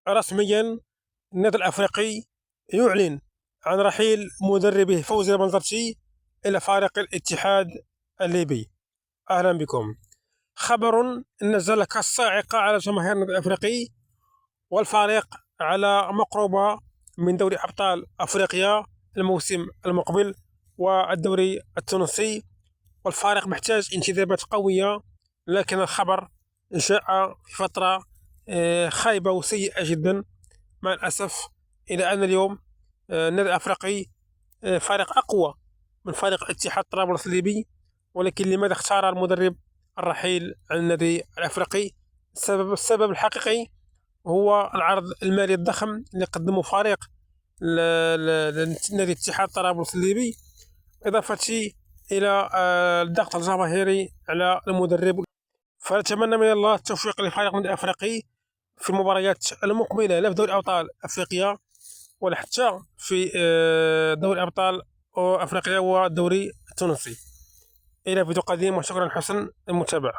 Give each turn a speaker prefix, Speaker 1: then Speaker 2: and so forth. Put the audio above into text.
Speaker 1: رسميا النادي الأفريقي يعلن عن رحيل مدربه فوزي البنزرتي إلى فريق الاتحاد الليبي. أهلا بكم. خبر نزل كالصاعقة على جماهير النادي الأفريقي، والفريق على مقربة من دوري أبطال أفريقيا الموسم المقبل والدوري التونسي، والفريق محتاج انتدابات قوية. لكن الخبر جاء في فترة خايبة وسيئة جدا مع الأسف، إلى أن اليوم النادي الأفريقي فريق أقوى من فريق اتحاد طرابلس الليبي. ولكن لماذا اختار المدرب الرحيل عن النادي الأفريقي؟ السبب الحقيقي هو العرض المالي الضخم اللي قدمه فريق نادي اتحاد طرابلس الليبي، إضافة إلى الضغط الجماهيري على المدرب. فنتمنى من الله التوفيق لفريق النادي الأفريقي في المباريات المقبلة، لا في دوري أبطال أفريقيا ولا حتى في دوري أبطال أفريقيا والدوري التونسي. إلى فيديو قادم، وشكرا حسن المتابعة.